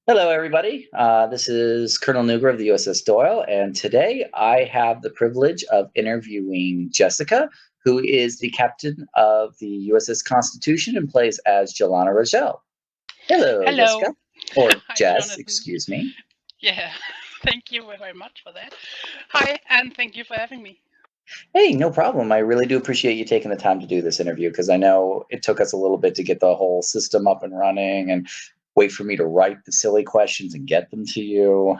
Hello, everybody. This is Colonel Nugra of the USS Doyle, and today I have the privilege of interviewing Jessica, who is the captain of the USS Constitution and plays as Jelana Rogel. Hello, Hello. Jessica, or Hi, Jess, Jonathan. excuse me. Yeah, thank you very much for that. Hi, and thank you for having me. Hey, no problem. I really do appreciate you taking the time to do this interview because I know it took us a little bit to get the whole system up and running and wait for me to write the silly questions and get them to you.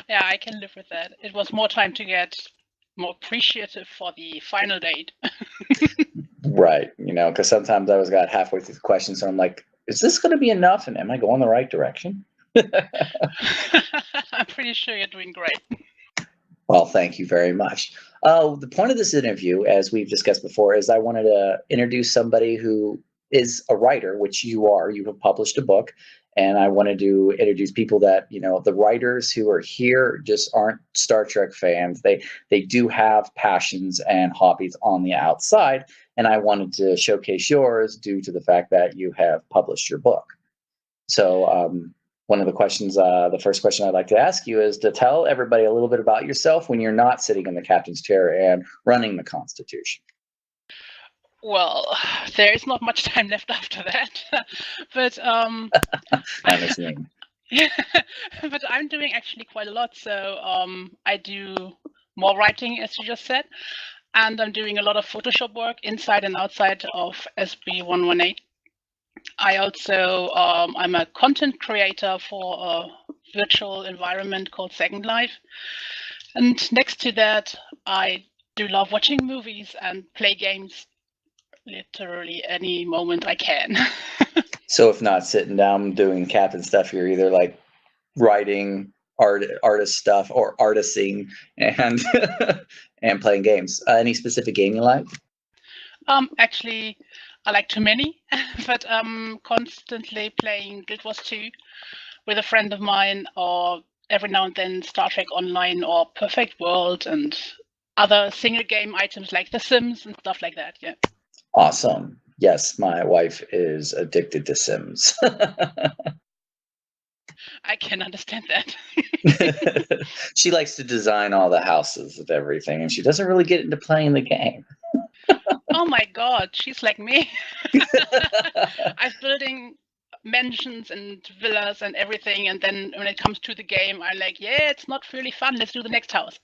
Yeah, I can live with that. It was more time to get more appreciative for the final date. Right. Because sometimes I was got halfway through the questions and I'm like, is this going to be enough? And am I going the right direction? I'm pretty sure you're doing great. Well, thank you very much. The point of this interview, as we've discussed before, is I wanted to introduce somebody who is a writer, which you are. You have published a book. And I wanted to introduce people that, the writers who are here just aren't Star Trek fans. They do have passions and hobbies on the outside. And I wanted to showcase yours due to the fact that you have published your book. So, one of the questions, the first question I'd like to ask you is to tell everybody a little bit about yourself when you're not sitting in the captain's chair and running the Constitution. Well, there is not much time left after that, but I understand. yeah, but I'm doing actually quite a lot. So I do more writing, as you just said, and I'm doing a lot of Photoshop work inside and outside of SB 118. I also I'm a content creator for a virtual environment called Second Life, and next to that, I do love watching movies and play games literally any moment I can. So, if not sitting down doing captain stuff, you're either like writing artist stuff or artisting and and playing games. Any specific game you like? Actually, I like too many, but I'm constantly playing Guild Wars 2 with a friend of mine, or every now and then Star Trek Online or Perfect World and other single game items like The Sims and stuff like that. Yeah. Awesome. Yes, my wife is addicted to Sims. I can understand that. She likes to design all the houses of everything, and she doesn't really get into playing the game. Oh my god, she's like me. I'm building mansions and villas and everything, and then when it comes to the game, I'm like, yeah, it's not really fun. Let's do the next house.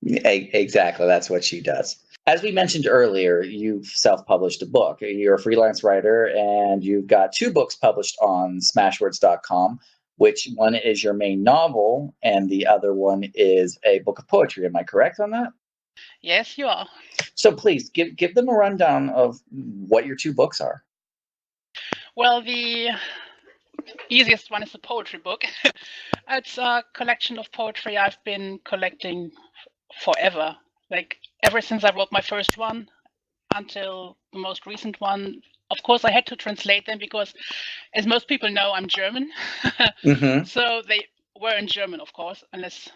Exactly, that's what she does. As we mentioned earlier, you've self-published a book. You're a freelance writer, and you've got two books published on Smashwords.com. Which one is your main novel, and the other one is a book of poetry. Am I correct on that? Yes, you are. So please give them a rundown of what your two books are. Well, the easiest one is the poetry book. It's a collection of poetry I've been collecting forever. Like ever since I wrote my first one until the most recent one. Of course, I had to translate them because, as most people know, I'm German. Mm-hmm. So they were in German, of course, unless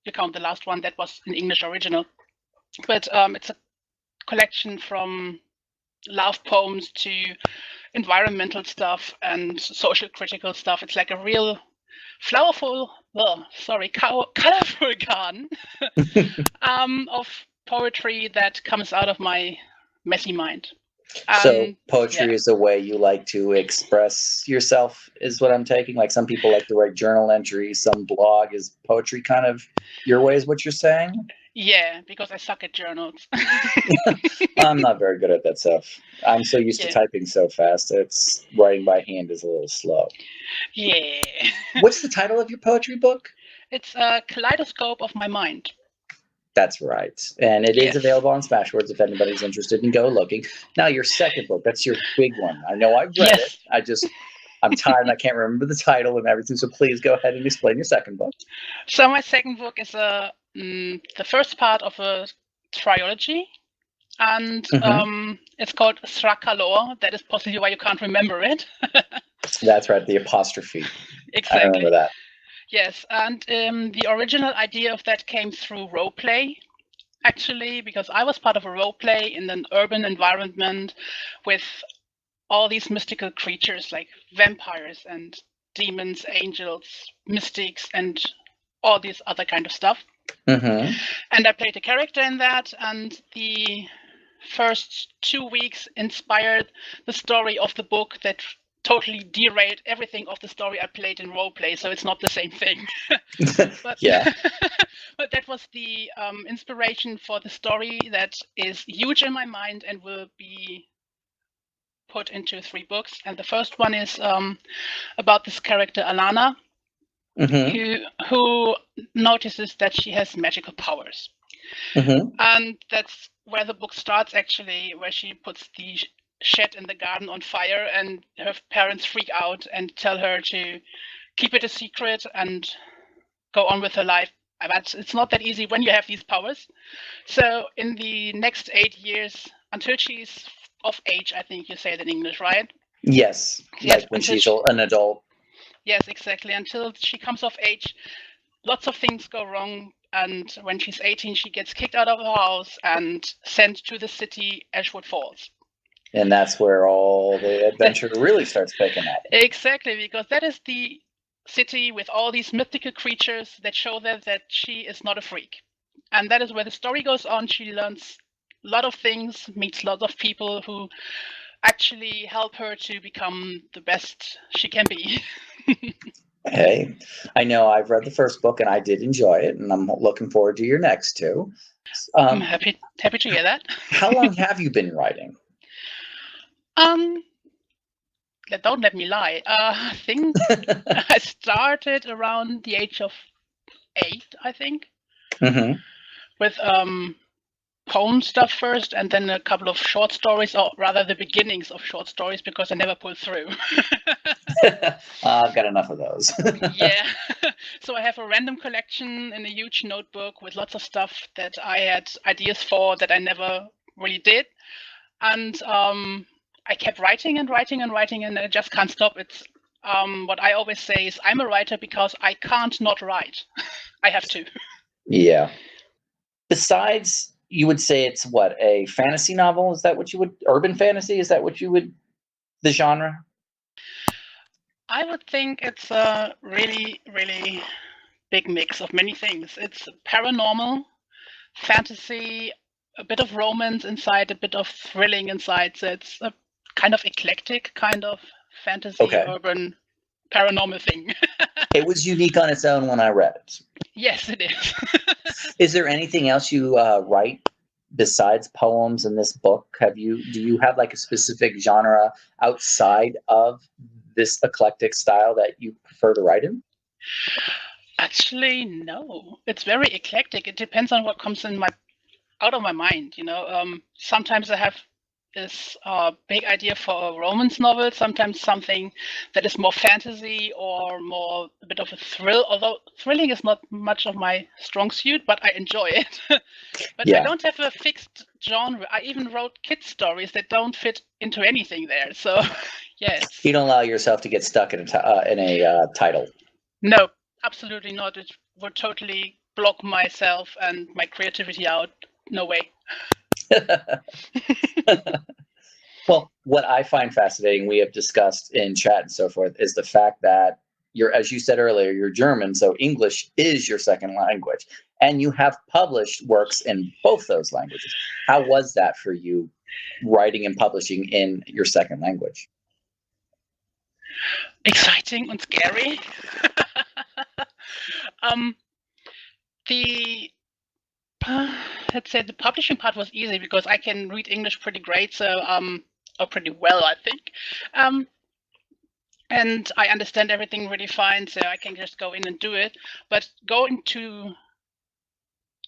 you count the last one that was in English original. But it's a collection from love poems to environmental stuff and social critical stuff. It's like a real colorful garden of poetry that comes out of my messy mind. So Yeah, poetry is a way you like to express yourself, is what I'm taking. Like some people like to write journal entries, some blog. Is poetry kind of your way, is what you're saying? yeah, because I suck at journals. I'm not very good at that stuff. I'm so used to Yeah, typing so fast. It's writing by hand is a little slow. yeah. What's the title of your poetry book? It's a kaleidoscope of my mind. That's right. And it is Yes, available on Smashwords if anybody's interested in go looking. Now, your second book, that's your big one. I know I've read it. yes. I'm tired and I can't remember the title and everything. So please go ahead and explain your second book. So my second book is the first part of a trilogy, and it's called Srakalor. That is possibly why you can't remember it. That's right, the apostrophe. I remember Exactly. that. Yes, and the original idea of that came through roleplay, actually, because I was part of a roleplay in an urban environment with all these mystical creatures like vampires and demons, angels, mystics, and all this other kind of stuff. Mm-hmm. And I played a character in that, and the first 2 weeks inspired the story of the book that totally derailed everything of the story I played in roleplay, so it's not the same thing. But, Yeah. but that was the inspiration for the story that is huge in my mind and will be put into 3 books. And the first one is about this character Alana, Mm-hmm. who notices that she has magical powers. Mm-hmm. And that's where the book starts, actually, where she puts the shed in the garden on fire, and her parents freak out and tell her to keep it a secret and go on with her life. But it's not that easy when you have these powers. So in the next 8 years, until she's of age, I think you say it in English, right? Yes. Yes, Like when until she's an adult. Yes, exactly. Until she comes of age, lots of things go wrong. And when she's 18, she gets kicked out of her house and sent to the city Ashwood Falls. And that's where all the adventure really starts picking up. Exactly, because that is the city with all these mythical creatures that show that she is not a freak. And that is where the story goes on. She learns a lot of things, meets lots of people who actually help her to become the best she can be. Hey, I know I've read the first book and I did enjoy it, and I'm looking forward to your next two. I'm happy to hear that. How long have you been writing? Don't let me lie. I think I started around the age of 8, I think, Mm-hmm. with poem stuff first, and then a couple of short stories, or rather the beginnings of short stories, because I never pulled through. I've got enough of those. Yeah. So I have a random collection in a huge notebook with lots of stuff that I had ideas for that I never really did. And I kept writing and writing and writing, and I just can't stop. It's what I always say is I'm a writer because I can't not write. I have to. Yeah. Besides, you would say it's what, a fantasy novel? Is that what you would, urban fantasy? Is that what you would, the genre? I would think it's a really, really big mix of many things. It's paranormal, fantasy, a bit of romance inside, a bit of thrilling inside. So it's a kind of eclectic kind of fantasy, Okay. urban, paranormal thing. It was unique on its own when I read it. Yes, it is. Is there anything else you write besides poems in this book? Do you have like a specific genre outside of this eclectic style that you prefer to write in? Actually, no. It's very eclectic. It depends on what comes out of my mind. Sometimes I have this big idea for a romance novel. Sometimes something that is more fantasy or more a bit of a thrill. Although thrilling is not much of my strong suit, but I enjoy it. But Yeah. I don't have a fixed genre. I even wrote kids stories that don't fit into anything there. So, yes. You don't allow yourself to get stuck in a title. No, absolutely not. It would totally block myself and my creativity out. No way. Well, what I find fascinating, we have discussed in chat and so forth, is the fact that as you said earlier, you're German, so English is your second language, and you have published works in both those languages. How was that for you, writing and publishing in your second language? Exciting and scary. The let's say the publishing part was easy because I can read English pretty great, so or pretty well, I think. And I understand everything really fine, so I can just go in and do it. But going to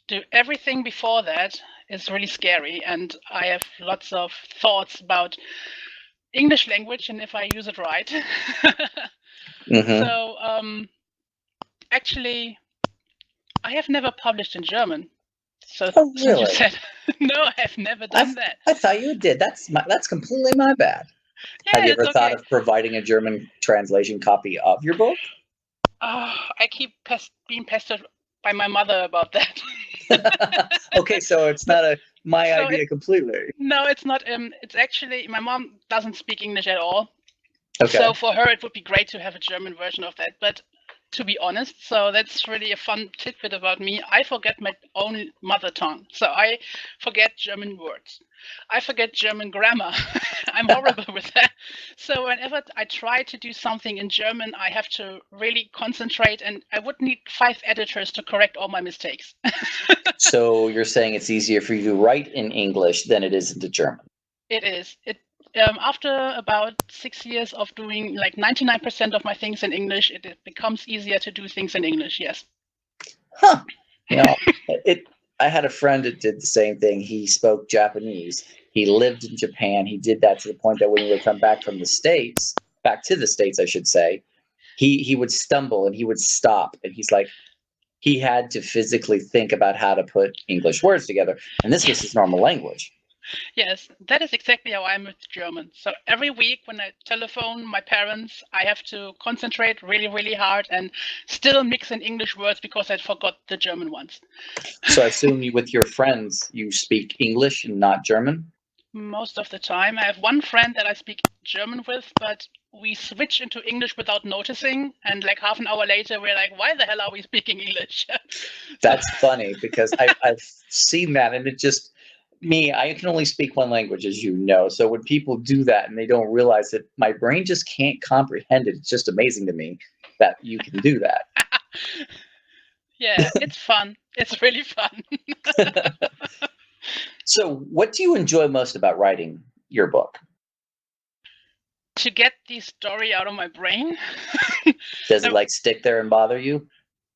do everything before that is really scary, and I have lots of thoughts about English language and if I use it right. Mm-hmm. So actually, I have never published in German. So Oh, since you really? said no, I have never done that. I thought you did. That's completely my bad. Yeah, Have you it's ever thought okay. of providing a German translation copy of your book? I keep being pestered by my mother about that. Okay, so it's not my idea completely. No, it's not. It's actually my mom doesn't speak English at all. Okay. So for her, it would be great to have a German version of that. But to be honest, so that's really a fun tidbit about me. I forget my own mother tongue. So I forget German words. I forget German grammar. I'm horrible with that. So whenever I try to do something in German, I have to really concentrate, and I would need 5 editors to correct all my mistakes. So you're saying it's easier for you to write in English than it is into German? It is. After about 6 years of doing like 99% of my things in English, it becomes easier to do things in English. Yes. Huh. You know, I had a friend that did the same thing. He spoke Japanese. He lived in Japan. He did that to the point that when he would come back from the States, back to the States, I should say, he would stumble and he would stop. And he's like, he had to physically think about how to put English words together. And this was his normal language. Yes, that is exactly how I'm with German. So every week when I telephone my parents, I have to concentrate really, really hard and still mix in English words because I forgot the German ones. So I assume with your friends, you speak English and not German? Most of the time. I have one friend that I speak German with, but we switch into English without noticing. And like half an hour later, we're like, why the hell are we speaking English? That's funny because I've seen that, and it just I can only speak one language, as you know. So when people do that and they don't realize it, my brain just can't comprehend it. It's just amazing to me that you can do that. Yeah, it's fun. It's really fun. So what do you enjoy most about writing your book? To get the story out of my brain. Does it like stick there and bother you?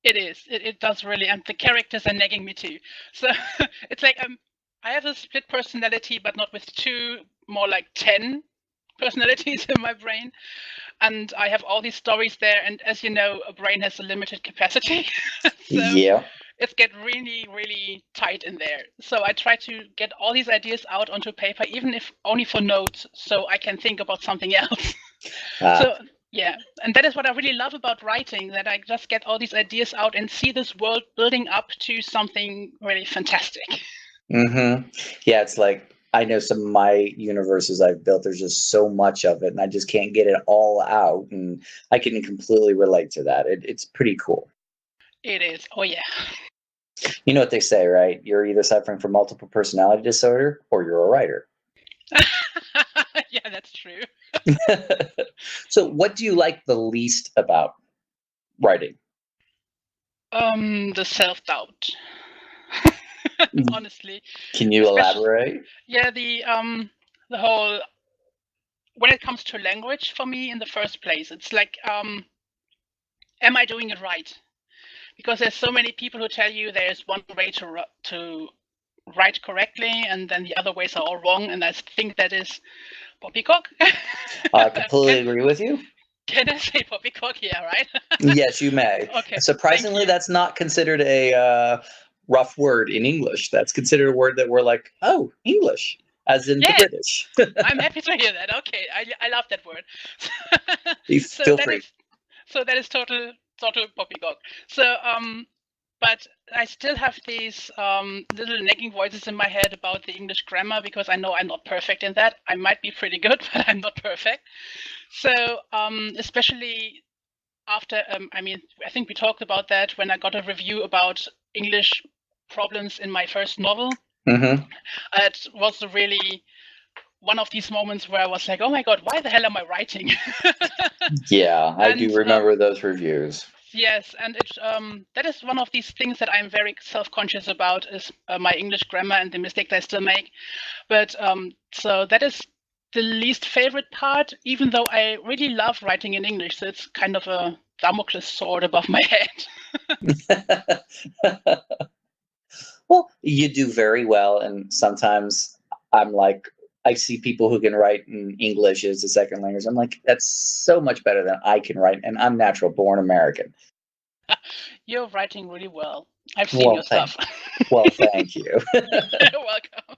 It is. It does really, and the characters are nagging me too. So it's like I have a split personality, but not with 2, more like 10 personalities in my brain. And I have all these stories there. And as you know, a brain has a limited capacity. So Yeah. it's get really, really tight in there. So I try to get all these ideas out onto paper, even if only for notes, so I can think about something else. So yeah, and that is what I really love about writing, that I just get all these ideas out and see this world building up to something really fantastic. Mm-hmm. Yeah, it's like I know some of my universes I've built, there's just so much of it, and I just can't get it all out. And I can completely relate to that. It's pretty cool. It is. Oh yeah. You know what they say, right? You're either suffering from multiple personality disorder or you're a writer. Yeah, that's true. So, what do you like the least about writing? The self-doubt. Honestly. Can you elaborate? Yeah, the whole, when it comes to language, for me in the first place, it's like, am I doing it right? Because there's so many people who tell you there's one way to write correctly, and then the other ways are all wrong, and I think that is poppycock. I completely agree with you. Can I say poppycock? Yeah, right? Yes, you may. Okay. Surprisingly, that's not considered a rough word in English. That's considered a word that we're like, oh, English, as in the British. I'm happy to hear that. Okay, I love that word. Feel free. So that is total poppycock. So but I still have these little nagging voices in my head about the English grammar, because I know I'm not perfect in that. I might be pretty good, but I'm not perfect. So especially after, I mean, I think we talked about that when I got a review about English problems in my first novel. Mm-hmm. It was really one of these moments where I was like, oh my God, why the hell am I writing? Yeah, I do remember those reviews. Yes, and that is one of these things that I'm very self-conscious about, is my English grammar and the mistakes I still make. But so that is the least favorite part, even though I really love writing in English. So it's kind of a Damocles sword above my head. Well, you do very well, and sometimes I'm like, I see people who can write in English as a second language. I'm like, that's so much better than I can write, and I'm natural born American. You're writing really well. I've seen your stuff. Well, thank you. You're welcome.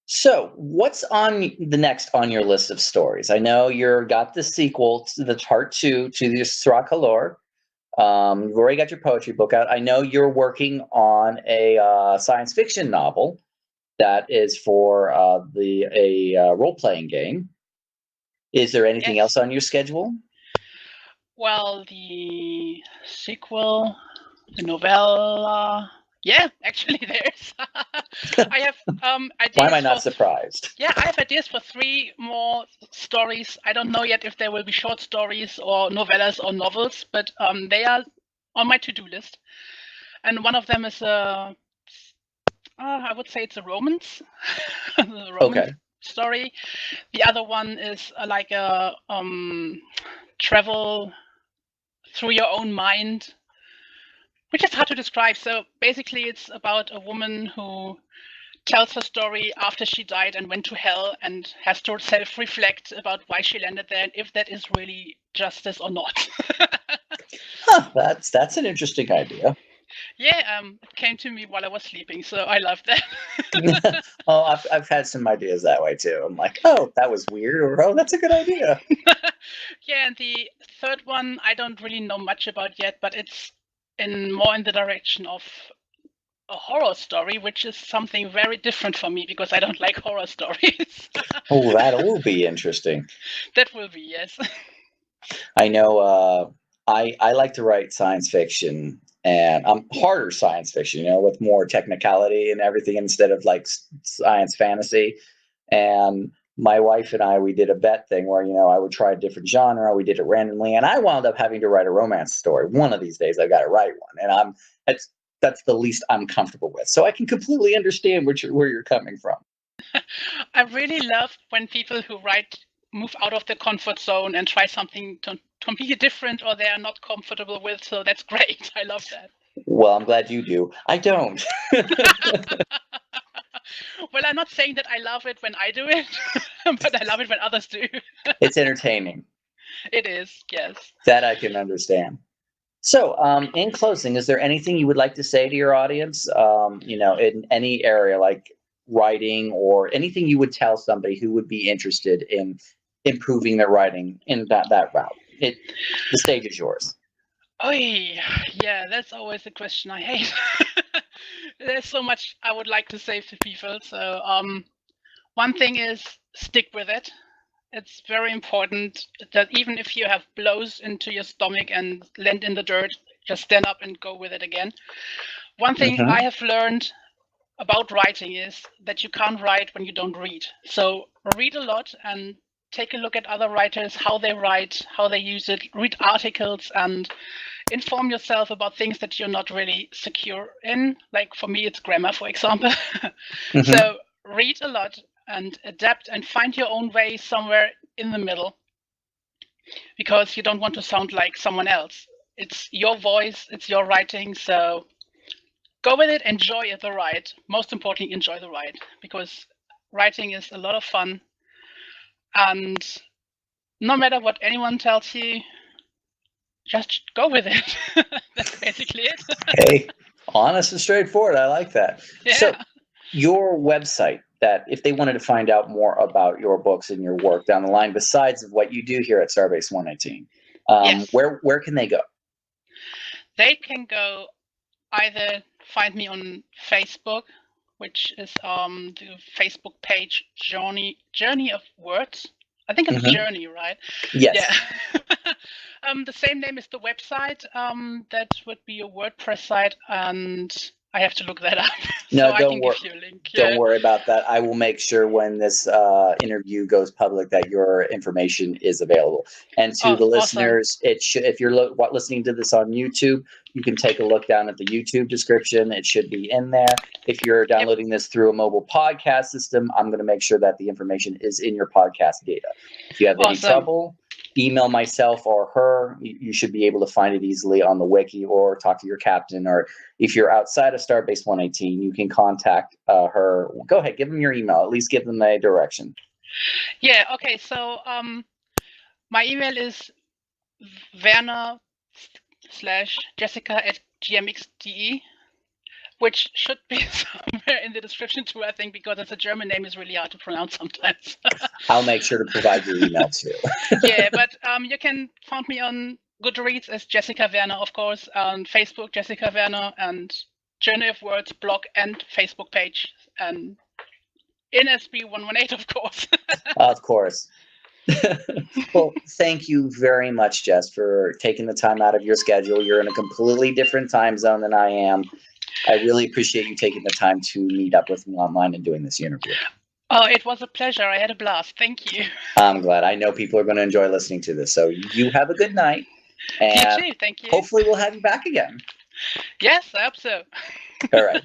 So, what's on the next on your list of stories? I know you've got the sequel to the part 2 to the Sra Color. You've already got your poetry book out. I know you're working on a science fiction novel that is for a role-playing game. Is there anything Yes. else on your schedule? Well, the sequel, the novella. Yeah, actually, there's. I have ideas. Why am I not surprised? Yeah, I have ideas for 3 more stories. I don't know yet if they will be short stories or novellas or novels, but they are on my to-do list. And one of them is I would say it's a romance, the romance story. The other one is like a travel through your own mind, which is hard to describe. So basically, it's about a woman who tells her story after she died and went to hell and has to self-reflect about why she landed there and if that is really justice or not. That's an interesting idea. Yeah, it came to me while I was sleeping, so I love that. Oh, I've had some ideas that way too. I'm like, oh, that was weird, or oh, that's a good idea. Yeah, and the third one I don't really know much about yet, but it's more in the direction of a horror story, which is something very different for me because I don't like horror stories. Oh, that will be interesting. That will be, yes. I know. I like to write science fiction, and harder science fiction, with more technicality and everything instead of like science fantasy. And my wife and I, we did a bet thing where I would try a different genre. We did it randomly, and I wound up having to write a romance story. One of these days, I got to write one, and that's the least I'm comfortable with. So I can completely understand where you're coming from. I really love when people who write move out of their comfort zone and try something completely different or they are not comfortable with. So that's great. I love that. Well, I'm glad you do. I don't. Well, I'm not saying that I love it when I do it, but I love it when others do. It's entertaining. It is, yes. That I can understand. So, in closing, is there anything you would like to say to your audience, in any area like writing or anything you would tell somebody who would be interested in improving their writing in that route? The stage is yours. Oh, yeah, that's always a question I hate. There's so much I would like to say to people. So, one thing is stick with it. It's very important that even if you have blows into your stomach and land in the dirt, just stand up and go with it again. One thing I have learned about writing is that you can't write when you don't read. So read a lot and take a look at other writers, how they write, how they use it, read articles and inform yourself about things that you're not really secure in. Like for me, it's grammar, for example. So read a lot and adapt and find your own way somewhere in the middle because you don't want to sound like someone else. It's your voice, it's your writing. So go with it, enjoy the ride. Most importantly, enjoy the ride because writing is a lot of fun. And no matter what anyone tells you, just go with it. That's basically it. Hey, honest and straightforward. I like that. Yeah. So, your website, that if they wanted to find out more about your books and your work down the line, besides what you do here at StarBase 118, Yes. where can they go? They can go either find me on Facebook, which is the Facebook page Journey of Words. I think it's Journey, right? Yes. Yeah. The same name is the website. That would be a WordPress site, and I have to look that up. No, so don't worry. Give you a link. Don't worry about that. I will make sure when this interview goes public that your information is available. And to the listeners, it should. If you're listening to this on YouTube, you can take a look down at the YouTube description. It should be in there. If you're downloading this through a mobile podcast system, I'm going to make sure that the information is in your podcast data. If you have any trouble, email myself or her. You should be able to find it easily on the wiki or talk to your captain. Or if you're outside of StarBase 118, you can contact her. Go ahead, give them your email. At least give them a direction. Yeah, okay. So my email is Werner/Jessica@gmx.de, which should be somewhere in the description too, I think, because it's a German name is really hard to pronounce sometimes. I'll make sure to provide your email too. Yeah, but you can find me on Goodreads as Jessica Werner, of course, on Facebook, Jessica Werner, and Journey of Words blog and Facebook page, and in SB 118, of course. Of course. Well, thank you very much, Jess, for taking the time out of your schedule. You're in a completely different time zone than I am. I really appreciate you taking the time to meet up with me online and doing this interview. Oh, it was a pleasure. I had a blast. Thank you. I'm glad. I know people are going to enjoy listening to this. So you have a good night. And you too. Thank you. hopefully we'll have you back again. Yes, I hope so. All right.